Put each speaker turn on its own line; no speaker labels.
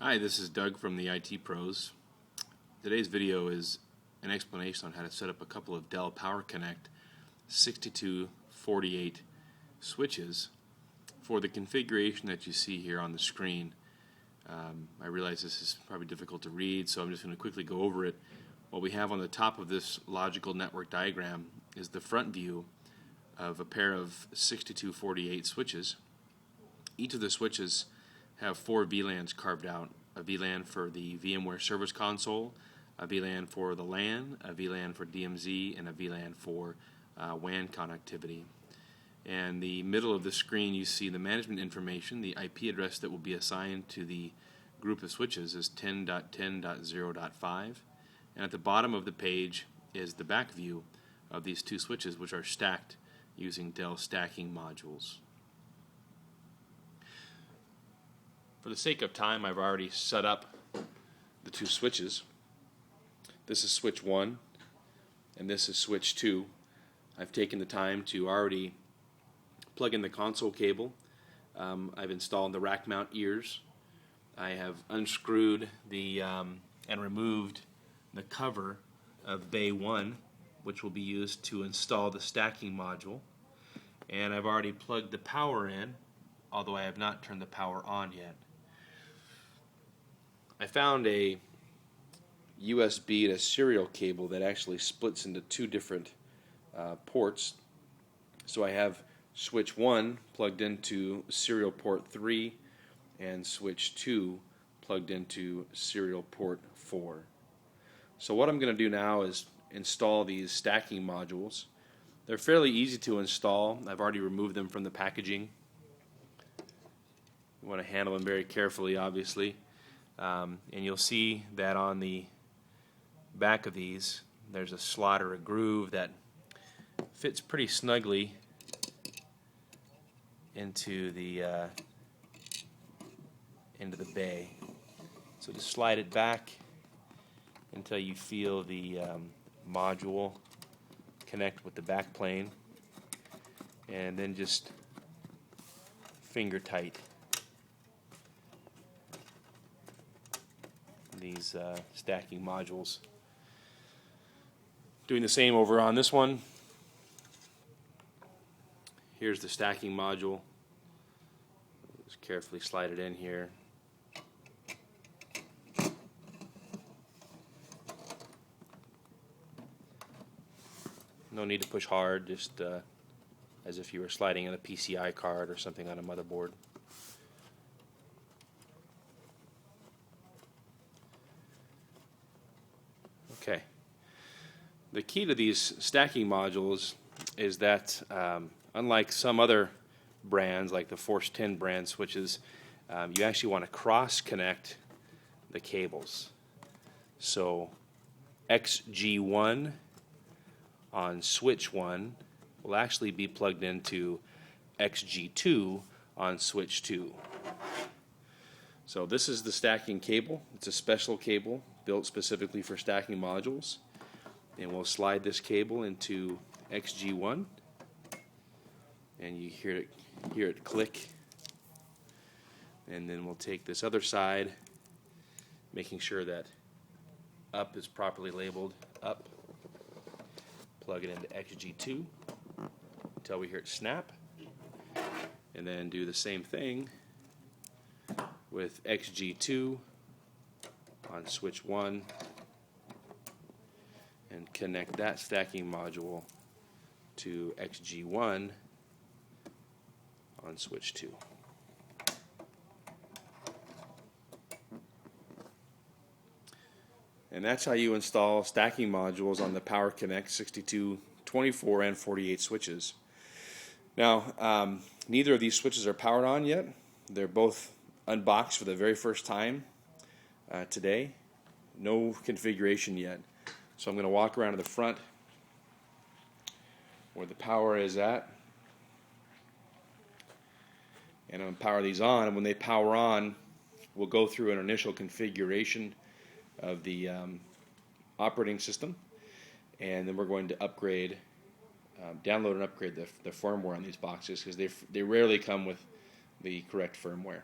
Hi, this is Doug from the IT Pros. Today's video is an explanation on how to set up a couple of Dell PowerConnect 6248 switches for the configuration that you see here on the screen. I realize this is probably difficult to read, so I'm just going to quickly go over it. What we have on the top of this logical network diagram is the front view of a pair of 6248 switches. Each of the switches have 4 VLANs carved out: a VLAN for the VMware Service Console, a VLAN for the LAN, a VLAN for DMZ, and a VLAN for WAN connectivity. And the middle of the screen, you see the management information. The IP address that will be assigned to the group of switches is 10.10.0.5, and at the bottom of the page is the back view of these two switches, which are stacked using Dell stacking modules. For the sake of time, I've already set up the two switches. This is switch 1 and this is switch 2. I've taken the time to already plug in the console cable. I've installed the rack mount ears. I have unscrewed and removed the cover of bay 1, which will be used to install the stacking module. And I've already plugged the power in, although I have not turned the power on yet. I found a USB to serial cable that actually splits into two different ports. So I have switch 1 plugged into serial port 3 and switch 2 plugged into serial port 4. So what I'm going to do now is install these stacking modules. They're fairly easy to install. I've already removed them from the packaging. You want to handle them very carefully, obviously. And you'll see that on the back of these there's a slot or a groove that fits pretty snugly into the bay. So just slide it back until you feel the module connect with the back plane, and then just finger tight these stacking modules. Doing the same over on this one. Here's the stacking module. Just carefully slide it in here. No need to push hard, just as if you were sliding in a PCI card or something on a motherboard. Okay. The key to these stacking modules is that unlike some other brands, like the Force 10 brand switches, you actually want to cross-connect the cables. So XG1 on switch 1 will actually be plugged into XG2 on switch 2. So this is the stacking cable. It's a special cable built specifically for stacking modules. And we'll slide this cable into XG1, and you hear it click. And then we'll take this other side, making sure that up is properly labeled up. Plug it into XG2 until we hear it snap, and then do the same thing with XG2 on switch 1 and connect that stacking module to XG1 on switch 2. And that's how you install stacking modules on the PowerConnect 62, 24, and 48 switches. Now, neither of these switches are powered on yet. They're both unboxed for the very first time today. No configuration yet. So I'm going to walk around to the front where the power is at, and I'm going to power these on. And when they power on, we'll go through an initial configuration of the operating system, and then we're going to upgrade, download and upgrade the firmware on these boxes, because they rarely come with the correct firmware.